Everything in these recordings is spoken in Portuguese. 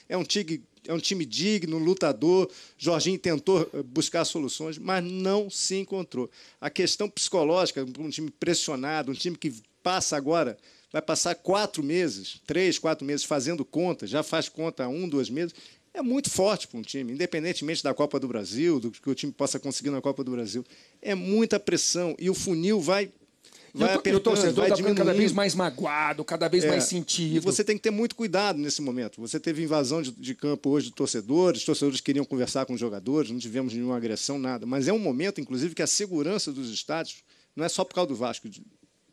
é um time digno, lutador. Jorginho tentou buscar soluções, mas não se encontrou. A questão psicológica, um time pressionado, um time que passa agora, vai passar 4 meses, 3, 4 meses fazendo conta, já faz conta há 1, 2 meses, é muito forte para um time, independentemente da Copa do Brasil, do que o time possa conseguir na Copa do Brasil. É muita pressão e o funil vai apertando, o torcedor vai ficando cada vez mais magoado, cada vez mais sentido. E você tem que ter muito cuidado nesse momento. Você teve invasão de campo hoje de torcedores, os torcedores queriam conversar com os jogadores, não tivemos nenhuma agressão, nada. Mas é um momento, inclusive, que a segurança dos estádios não é só por causa do Vasco,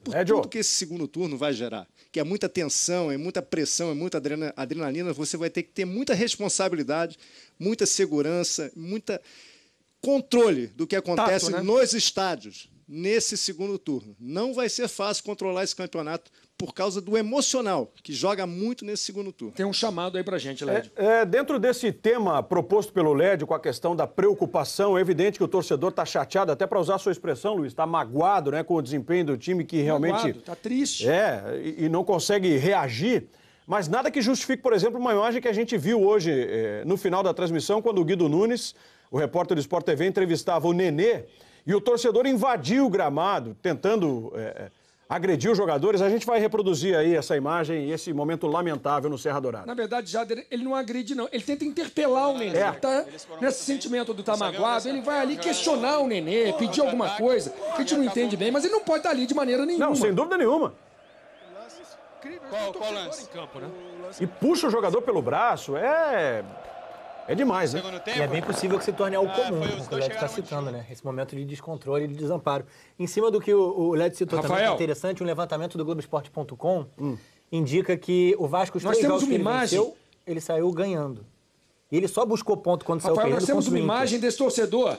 por tudo que esse segundo turno vai gerar, que é muita tensão, é muita pressão, é muita adrenalina, você vai ter que ter muita responsabilidade, muita segurança, muita controle do que acontece nos estádios nesse segundo turno. Não vai ser fácil controlar esse campeonato por causa do emocional, que joga muito nesse segundo turno. Tem um chamado aí pra gente, Lédio. Dentro desse tema proposto pelo Lédio, com a questão da preocupação, é evidente que o torcedor está chateado, até para usar a sua expressão, Luiz, está magoado, né, com o desempenho do time que realmente... Está triste. E não consegue reagir. Mas nada que justifique, por exemplo, uma imagem que a gente viu hoje, no final da transmissão, quando o Guido Nunes, o repórter do Sport TV, entrevistava o Nenê, e o torcedor invadiu o gramado, tentando agredir os jogadores. A gente vai reproduzir aí essa imagem e esse momento lamentável no Serra Dourada. Na verdade, Jader, ele não agride, não. Ele tenta interpelar o Nenê. Tá? Nesse sentimento do tá magoado, ele vai ali questionar o Nenê, pedir alguma coisa que a gente não entende bem, mas ele não pode estar ali de maneira nenhuma. Não, sem dúvida nenhuma. Qual lance? Em campo, né? E puxa o jogador pelo braço, é demais, né? E é bem possível que se torne algo comum, como o Lédio está citando, né? Esse momento de descontrole e de desamparo. Em cima do que o Lédio citou também, que é interessante, um levantamento do Globoesporte.com indica que o Vasco, os 3 jogos que ele venceu, ele saiu ganhando. E ele só buscou ponto quando saiu perdendo. Nós temos uma imagem desse torcedor.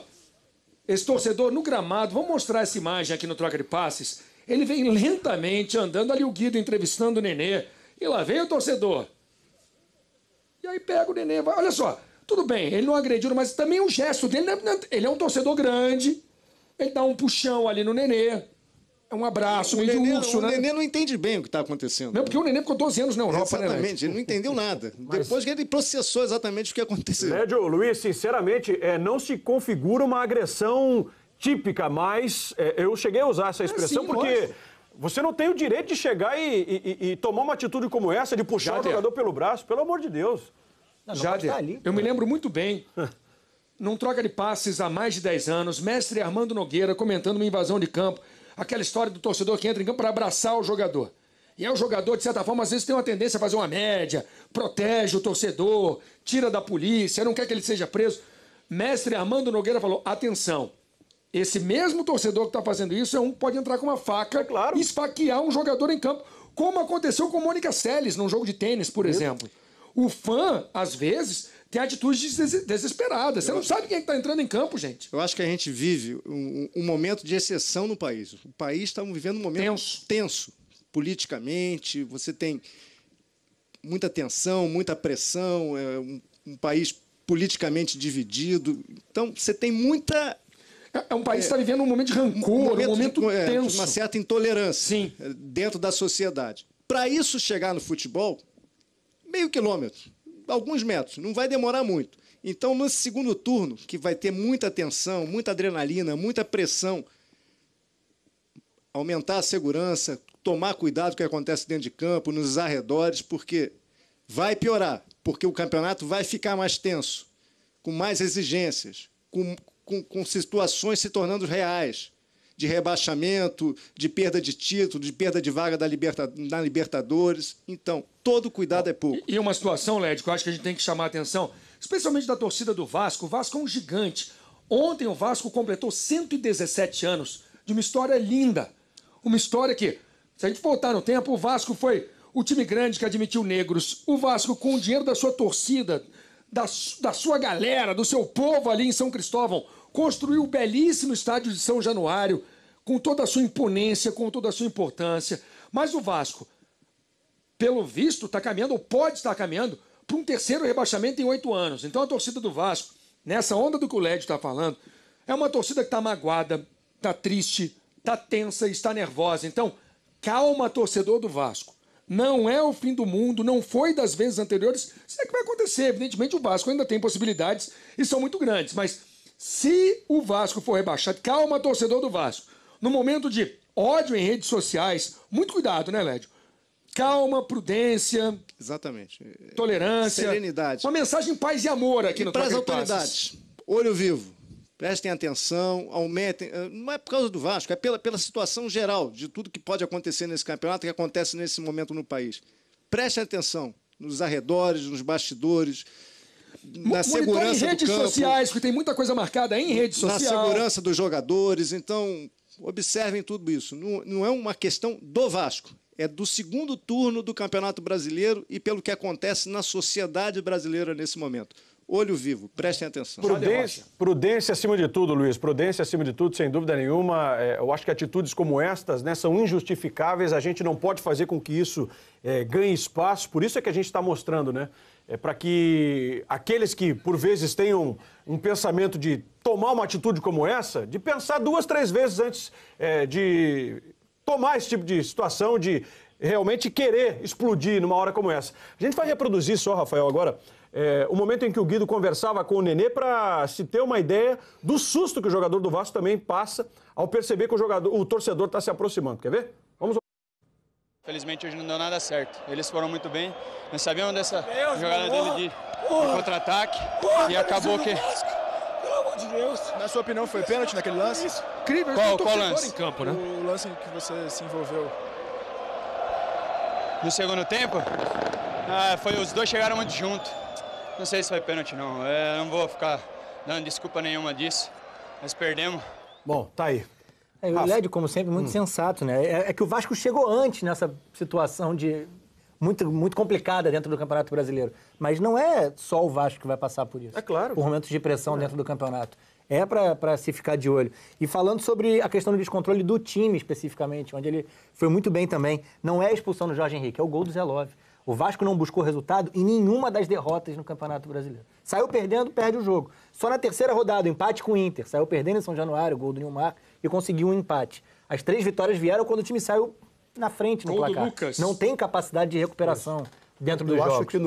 Esse torcedor no gramado. Vamos mostrar essa imagem aqui no Troca de Passes. Ele vem lentamente andando ali, o Guido entrevistando o Nenê. E lá vem o torcedor. E aí pega o Nenê. Olha só. Tudo bem, ele não agrediu, mas também o gesto dele, ele é um torcedor grande, ele dá um puxão ali no Nenê, é um abraço, meio de urso, né? O Nenê não entende bem o que está acontecendo. Não, porque o Nenê ficou 12 anos na Europa, né? Exatamente, ele não entendeu nada. Depois que ele processou exatamente o que aconteceu. Lédio, Luiz, sinceramente, não se configura uma agressão típica, mas eu cheguei a usar essa expressão porque você não tem o direito de chegar e tomar uma atitude como essa, de puxar o jogador pelo braço, pelo amor de Deus. Jader, eu me lembro muito bem, num Troca de Passes há mais de 10 anos, mestre Armando Nogueira comentando uma invasão de campo, aquela história do torcedor que entra em campo para abraçar o jogador. E aí o jogador, de certa forma, às vezes tem uma tendência a fazer uma média, protege o torcedor, tira da polícia, não quer que ele seja preso. Mestre Armando Nogueira falou, atenção, esse mesmo torcedor que está fazendo isso pode entrar com uma faca e esfaquear um jogador em campo, como aconteceu com Mônica Seles num jogo de tênis, por exemplo. O fã, às vezes, tem atitudes desesperadas. Você não sabe quem é que está entrando em campo, gente. Eu acho que a gente vive um momento de exceção no país. O país está vivendo um momento tenso politicamente. Você tem muita tensão, muita pressão. É um país politicamente dividido. Então, você tem muita... É um país que está vivendo um momento de rancor, um momento tenso. Uma certa intolerância dentro da sociedade. Para isso chegar no futebol... meio quilômetro, alguns metros, não vai demorar muito. Então, no segundo turno, que vai ter muita tensão, muita adrenalina, muita pressão, aumentar a segurança, tomar cuidado com o que acontece dentro de campo, nos arredores, porque vai piorar, porque o campeonato vai ficar mais tenso, com mais exigências, com situações se tornando reais, de rebaixamento, de perda de título, de perda de vaga na Libertadores. Então, todo cuidado é pouco. E uma situação, Lédio, que eu acho que a gente tem que chamar a atenção, especialmente da torcida do Vasco. O Vasco é um gigante. Ontem o Vasco completou 117 anos de uma história linda. Uma história que, se a gente voltar no tempo, o Vasco foi o time grande que admitiu negros. O Vasco, com o dinheiro da sua torcida, da sua galera, do seu povo ali em São Cristóvão, construiu o belíssimo estádio de São Januário, com toda a sua imponência, com toda a sua importância. Mas o Vasco, pelo visto, está caminhando, ou pode estar caminhando, para um terceiro rebaixamento em 8 anos. Então a torcida do Vasco, nessa onda do que o Lédio está falando, é uma torcida que está magoada, está triste, está tensa, está nervosa. Então, calma, torcedor do Vasco. Não é o fim do mundo, não foi das vezes anteriores. Isso é que vai acontecer. Evidentemente, o Vasco ainda tem possibilidades e são muito grandes. Mas se o Vasco for rebaixado, calma, torcedor do Vasco. No momento de ódio em redes sociais, muito cuidado, né, Lédio? Calma, prudência. Exatamente. Tolerância. Serenidade. Uma mensagem paz e amor aqui no Para as Troca de autoridades, olho vivo. Prestem atenção, aumentem. Não é por causa do Vasco, é pela situação geral de tudo que pode acontecer nesse campeonato, que acontece nesse momento no país. Prestem atenção nos arredores, nos bastidores, na segurança em redes do campo, sociais, porque tem muita coisa marcada em rede social. Na segurança dos jogadores. Então, observem tudo isso. Não é uma questão do Vasco. É do segundo turno do Campeonato Brasileiro e pelo que acontece na sociedade brasileira nesse momento. Olho vivo, prestem atenção. Prudência acima de tudo, Luiz. Prudência acima de tudo, sem dúvida nenhuma. Eu acho que atitudes como estas, né, são injustificáveis. A gente não pode fazer com que isso ganhe espaço. Por isso é que a gente está mostrando, né? Para que aqueles que, por vezes, tenham um pensamento de tomar uma atitude como essa, de pensar 2, 3 vezes antes de tomar esse tipo de situação, de realmente querer explodir numa hora como essa. A gente vai reproduzir só, Rafael, agora, o momento em que o Guido conversava com o Nenê para se ter uma ideia do susto que o jogador do Vasco também passa ao perceber que o torcedor está se aproximando. Quer ver? Vamos. Felizmente hoje não deu nada certo. Eles foram muito bem. Nós sabíamos dessa jogada dele de contra-ataque e acabou que... Pelo amor de Deus. Na sua opinião, foi pênalti naquele lance? Incrível. Qual lance? Em campo, né? O lance em que você se envolveu. No segundo tempo? Os dois chegaram muito junto. Não sei se foi pênalti, não. Não vou ficar dando desculpa nenhuma disso. Nós perdemos. Bom, tá aí. O Lédio, como sempre, muito sensato, né? É que o Vasco chegou antes nessa situação muito complicada dentro do Campeonato Brasileiro. Mas não é só o Vasco que vai passar por isso. É claro. Por momentos de pressão dentro do campeonato. É para se ficar de olho. E falando sobre a questão do descontrole do time, especificamente, onde ele foi muito bem também, não é a expulsão do Jorge Henrique, é o gol do Zé Love. O Vasco não buscou resultado em nenhuma das derrotas no Campeonato Brasileiro. Saiu perdendo, perde o jogo. Só na terceira rodada, o empate com o Inter. Saiu perdendo em São Januário, o gol do Nilmar, e conseguiu um empate. As 3 vitórias vieram quando o time saiu na frente no placar. Não tem capacidade de recuperação dentro dos jogos.